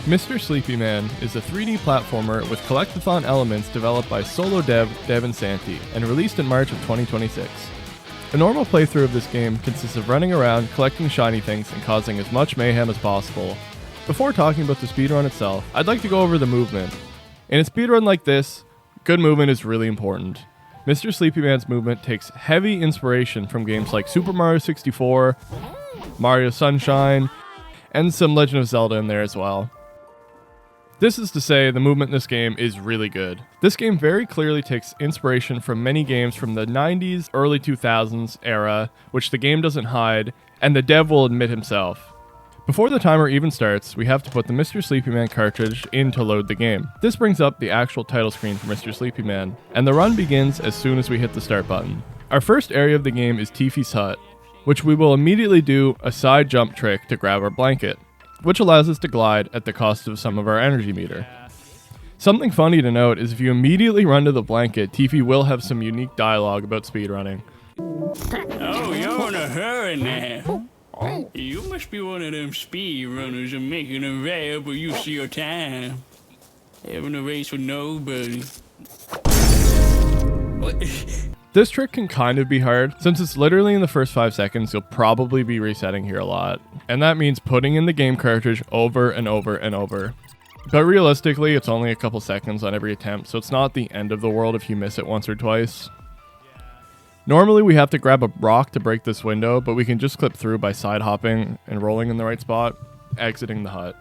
Mr.Sleepyman is a 3D platformer with collect-athon elements developed by solo devin Santi, and released in March of 2026. A normal playthrough of this game consists of running around, collecting shiny things, and causing as much mayhem as possible. Before talking about the speedrun itself, I'd like to go over the movement. In a speedrun like this, good movement is really important. Mr. Sleepyman's movement takes heavy inspiration from games like Super Mario 64, Mario Sunshine, and some Legend of Zelda in there as well. This is to say, the movement in this game is really good. This game very clearly takes inspiration from many games from the 90s, early 2000s era, which the game doesn't hide, and the dev will admit himself. Before the timer even starts, we have to put the Mr. Sleepyman cartridge in to load the game. This brings up the actual title screen for Mr. Sleepyman, and the run begins as soon as we hit the start button. Our first area of the game is Tifi's hut, which we will immediately do a side jump trick to grab our blanket, which allows us to glide at the cost of some of our energy meter. Something funny to note is if you immediately run to the blanket, Tifi will have some unique dialogue about speedrunning. Oh, you're in a hurry now. You must be one of them speedrunners and making a valuable use of your time. Having a race with nobody. This trick can kind of be hard, since it's literally in the first 5 seconds. You'll probably be resetting here a lot, and that means putting in the game cartridge over and over and over. But realistically, it's only a couple seconds on every attempt, so it's not the end of the world if you miss it once or twice. Normally we have to grab a rock to break this window, but we can just clip through by side hopping and rolling in the right spot, exiting the hut.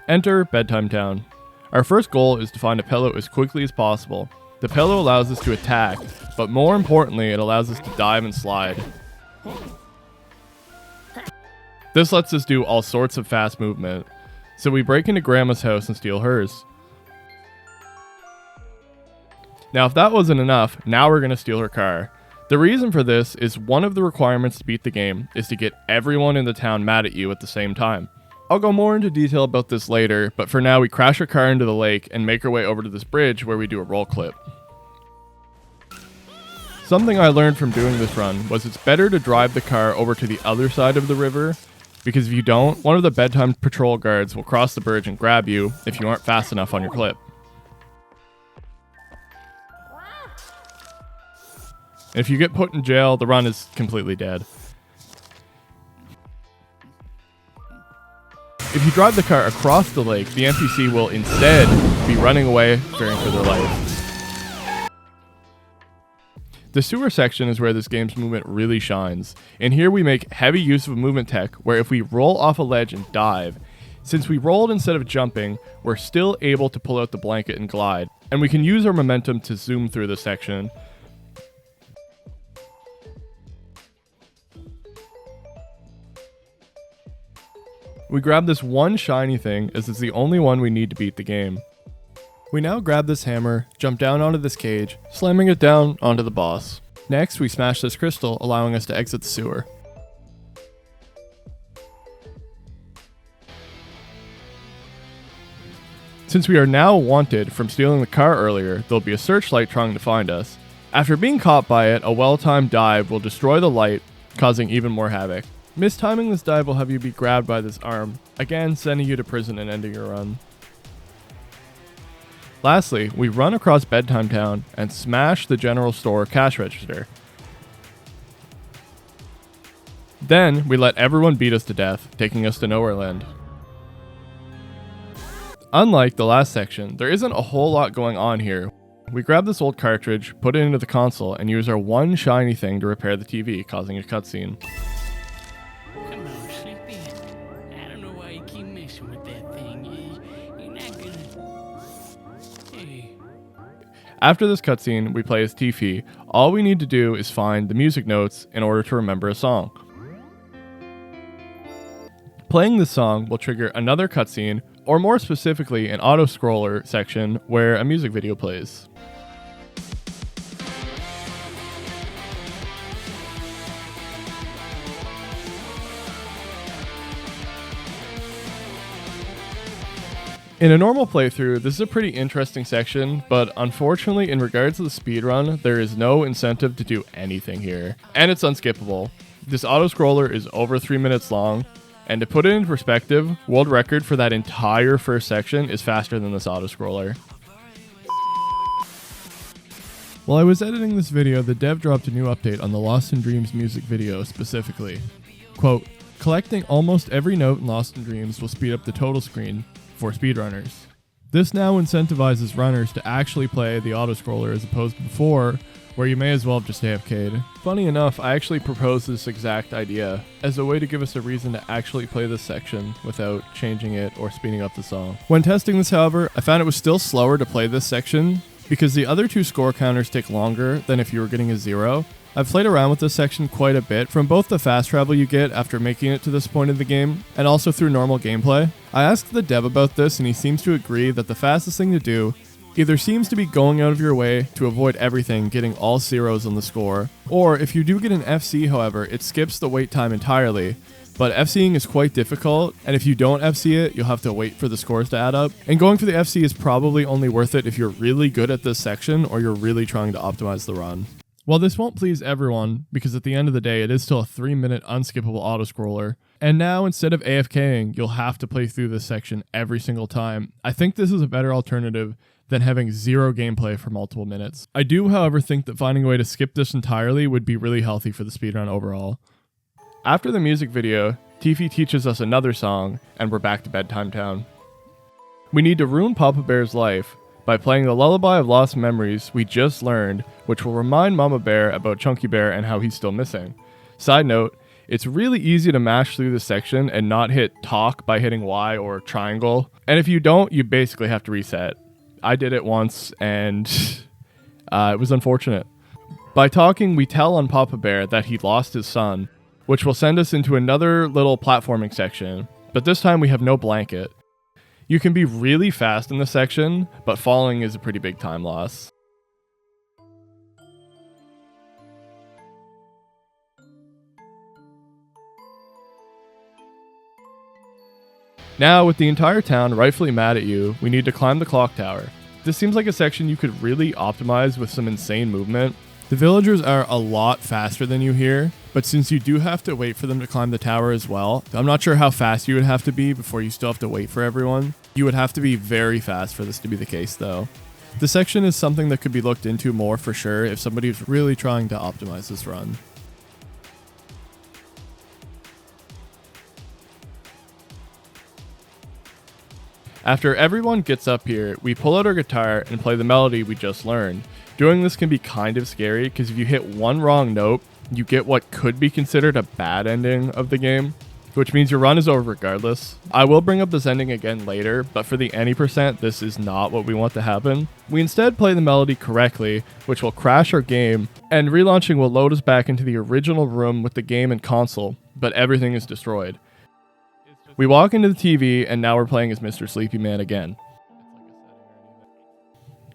Enter Bedtime Town. Our first goal is to find a pillow as quickly as possible. The pillow allows us to attack, but more importantly, it allows us to dive and slide. This lets us do all sorts of fast movement, so we break into Grandma's house and steal hers. Now if that wasn't enough, now we're going to steal her car. The reason for this is one of the requirements to beat the game is to get everyone in the town mad at you at the same time. I'll go more into detail about this later, but for now we crash our car into the lake and make our way over to this bridge where we do a roll clip. Something I learned from doing this run was it's better to drive the car over to the other side of the river, because if you don't, one of the bedtime patrol guards will cross the bridge and grab you if you aren't fast enough on your clip. If you get put in jail, the run is completely dead. If you drive the car across the lake, the NPC will instead be running away, fearing for their life. The sewer section is where this game's movement really shines, and here we make heavy use of movement tech, where if we roll off a ledge and dive, since we rolled instead of jumping, we're still able to pull out the blanket and glide, and we can use our momentum to zoom through the section. We grab this one shiny thing, as it's the only one we need to beat the game. We now grab this hammer, jump down onto this cage, slamming it down onto the boss. Next, we smash this crystal, allowing us to exit the sewer. Since we are now wanted from stealing the car earlier, there'll be a searchlight trying to find us. After being caught by it, a well-timed dive will destroy the light, causing even more havoc. Mistiming this dive will have you be grabbed by this arm, again sending you to prison and ending your run. Lastly, we run across Bedtime Town and smash the general store cash register. Then, we let everyone beat us to death, taking us to Nowhere Land. Unlike the last section, there isn't a whole lot going on here. We grab this old cartridge, put it into the console, and use our one shiny thing to repair the TV, causing a cutscene. Come on, Sleepy. I don't know why you keep messing with that thing. You're not gonna... Hey. After this cutscene, we play as Tifi. All we need to do is find the music notes in order to remember a song. Playing this song will trigger another cutscene, or more specifically an auto-scroller section where a music video plays. In a normal playthrough, this is a pretty interesting section, but unfortunately in regards to the speedrun, there is no incentive to do anything here, and it's unskippable. This auto-scroller is over 3 minutes long, And to put it in perspective, world record for that entire first section is faster than this auto-scroller. While I was editing this video, the dev dropped a new update on the Lost in Dreams music video specifically. Quote, collecting almost every note in Lost in Dreams will speed up the total screen for speedrunners. This now incentivizes runners to actually play the autoscroller as opposed to before, where you may as well have just AFK'd. Funny enough, I actually proposed this exact idea as a way to give us a reason to actually play this section without changing it or speeding up the song. When testing this, however, I found it was still slower to play this section because the other two score counters take longer than if you were getting a 0. I've played around with this section quite a bit, from both the fast travel you get after making it to this point in the game, and also through normal gameplay. I asked the dev about this, and he seems to agree that the fastest thing to do either seems to be going out of your way to avoid everything getting all zeros on the score, or if you do get an FC, however, it skips the wait time entirely. But FCing is quite difficult, and if you don't FC it, you'll have to wait for the scores to add up. And going for the FC is probably only worth it if you're really good at this section or you're really trying to optimize the run. While this won't please everyone, because at the end of the day it is still a 3-minute unskippable autoscroller, and now instead of AFKing, you'll have to play through this section every single time, I think this is a better alternative than having 0 gameplay for multiple minutes. I do, however, think that finding a way to skip this entirely would be really healthy for the speedrun overall. After the music video, Tiffy teaches us another song, and we're back to Bedtime Town. We need to ruin Papa Bear's life by playing the lullaby of lost memories we just learned, which will remind Mama Bear about Chunky Bear and how he's still missing. Side note, it's really easy to mash through this section and not hit talk by hitting Y or triangle, and if you don't, you basically have to reset. I did it once, and it was unfortunate. By talking, we tell on Papa Bear that he lost his son, which will send us into another little platforming section, but this time we have no blanket. You can be really fast in this section, but falling is a pretty big time loss. Now, with the entire town rightfully mad at you, we need to climb the clock tower. This seems like a section you could really optimize with some insane movement. The villagers are a lot faster than you here, but since you do have to wait for them to climb the tower as well, I'm not sure how fast you would have to be before you still have to wait for everyone. You would have to be very fast for this to be the case though. The section is something that could be looked into more for sure if somebody's really trying to optimize this run. After everyone gets up here, we pull out our guitar and play the melody we just learned. Doing this can be kind of scary because if you hit one wrong note, you get what could be considered a bad ending of the game, which means your run is over regardless. I will bring up this ending again later, but for the any %, this is not what we want to happen. We instead play the melody correctly, which will crash our game, and relaunching will load us back into the original room with the game and console, but everything is destroyed. We walk into the TV, and now we're playing as Mr. Sleepyman again.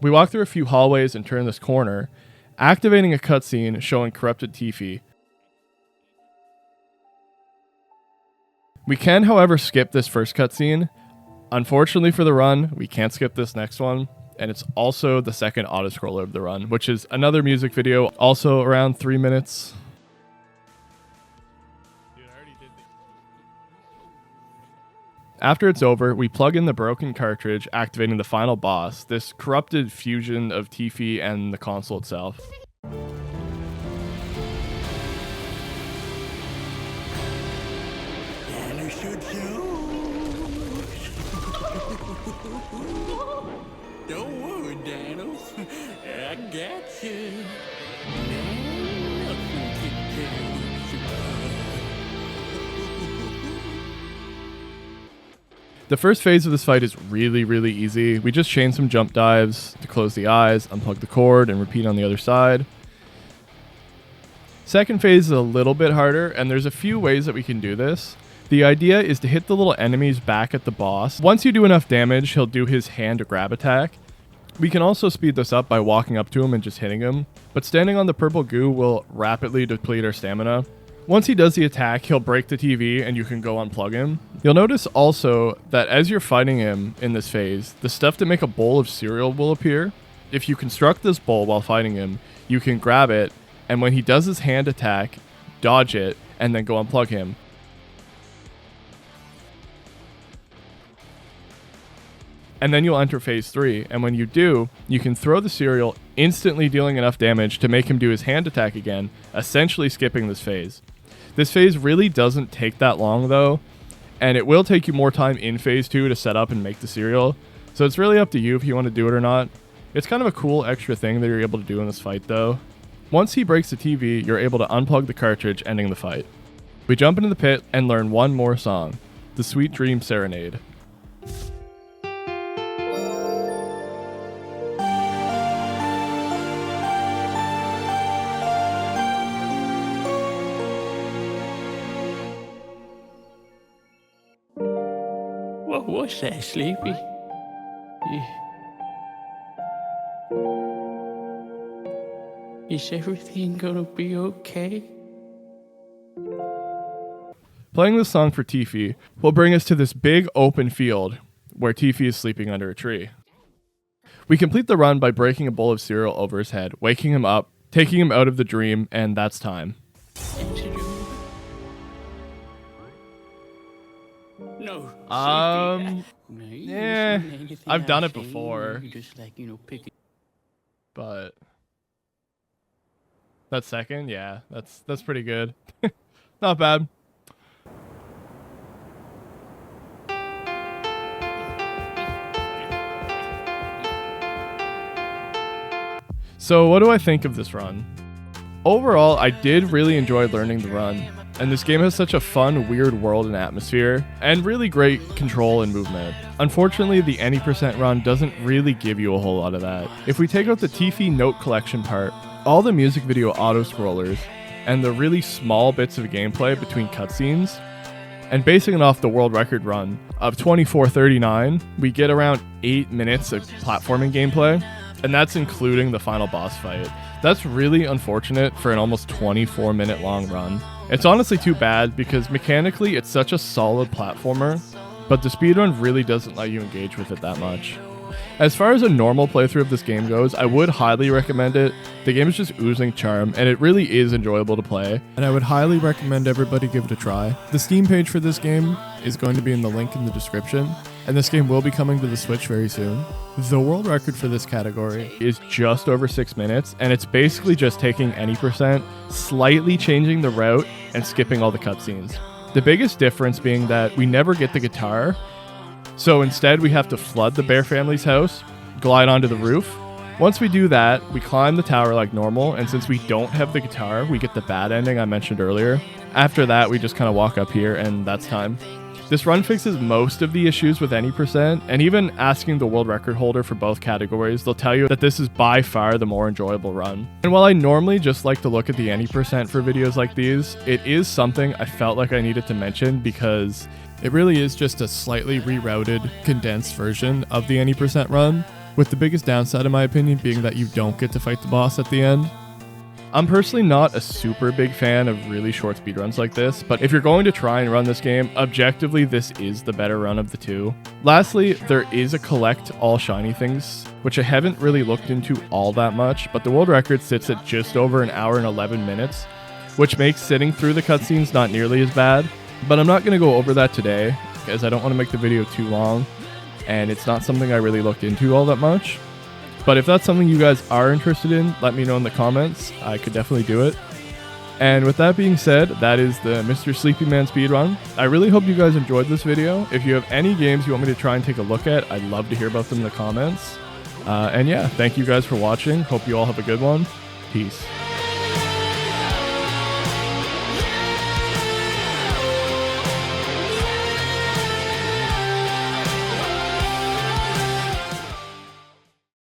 We walk through a few hallways and turn this corner, activating a cutscene showing corrupted Tiffy. We can, however, skip this first cutscene. Unfortunately for the run, we can't skip this next one, and it's also the second autoscroller of the run, which is another music video, also around 3 minutes. After it's over, we plug in the broken cartridge, activating the final boss, this corrupted fusion of Tiffy and the console itself. Don't worry, Daniel. I got you. The first phase of this fight is really easy. We just chain some jump dives to close the eyes, unplug the cord, and repeat on the other side. Second phase is a little bit harder, and there's a few ways that we can do this. The idea is to hit the little enemies back at the boss. Once you do enough damage, he'll do his hand grab attack. We can also speed this up by walking up to him and just hitting him, but standing on the purple goo will rapidly deplete our stamina. Once he does the attack, he'll break the TV and you can go unplug him. You'll notice also that as you're fighting him in this phase, the stuff to make a bowl of cereal will appear. If you construct this bowl while fighting him, you can grab it, and when he does his hand attack, dodge it, and then go unplug him. and then you'll enter phase 3, and when you do, you can throw the cereal, instantly dealing enough damage to make him do his hand attack again, essentially skipping this phase. This phase really doesn't take that long though, and it will take you more time in phase 2 to set up and make the cereal, so it's really up to you if you want to do it or not. It's kind of a cool extra thing that you're able to do in this fight though. Once he breaks the TV, you're able to unplug the cartridge, ending the fight. We jump into the pit and learn one more song, the Sweet Dream Serenade. What was that, Sleepy? Is everything gonna be okay? Playing this song for Tiffy will bring us to this big open field where Tiffy is sleeping under a tree. We complete the run by breaking a bowl of cereal over his head, waking him up, taking him out of the dream, and that's time. No. Yeah, I've done it before. But that second, yeah, that's pretty good. Not bad. So what do I think of this run? Overall, I did really enjoy learning the run, and this game has such a fun, weird world and atmosphere, and really great control and movement. Unfortunately, the any % run doesn't really give you a whole lot of that. If we take out the Tiffy note collection part, all the music video auto-scrollers, and the really small bits of gameplay between cutscenes, and basing it off the world record run of 24:39, we get around 8 minutes of platforming gameplay, and that's including the final boss fight. That's really unfortunate for an almost 24-minute long run. It's honestly too bad because mechanically it's such a solid platformer, but the speedrun really doesn't let you engage with it that much. As far as a normal playthrough of this game goes, I would highly recommend it. The game is just oozing charm, and it really is enjoyable to play, and I would highly recommend everybody give it a try. The Steam page for this game is going to be in the link in the description, and this game will be coming to the Switch very soon. The world record for this category is just over 6 minutes, and it's basically just taking any %, slightly changing the route, and skipping all the cutscenes. The biggest difference being that we never get the guitar, so instead we have to flood the Bear family's house, glide onto the roof. Once we do that, we climb the tower like normal, and since we don't have the guitar, we get the bad ending I mentioned earlier. After that, we just kind of walk up here, and that's time. This run fixes most of the issues with any %, and even asking the world record holder for both categories, they'll tell you that this is by far the more enjoyable run. And while I normally just like to look at the any % for videos like these, it is something I felt like I needed to mention because it really is just a slightly rerouted, condensed version of the any % run, with the biggest downside in my opinion being that you don't get to fight the boss at the end. I'm personally not a super big fan of really short speedruns like this, but if you're going to try and run this game, objectively this is the better run of the two. Lastly, there is a collect all shiny things, which I haven't really looked into all that much, but the world record sits at just over an hour and 11 minutes, which makes sitting through the cutscenes not nearly as bad, but I'm not going to go over that today, because I don't want to make the video too long, and it's not something I really looked into all that much. But if that's something you guys are interested in, let me know in the comments. I could definitely do it. And with that being said, that is the Mr. Sleepyman speedrun. I really hope you guys enjoyed this video. If you have any games you want me to try and take a look at, I'd love to hear about them in the comments. And yeah, thank you guys for watching. Hope you all have a good one. Peace.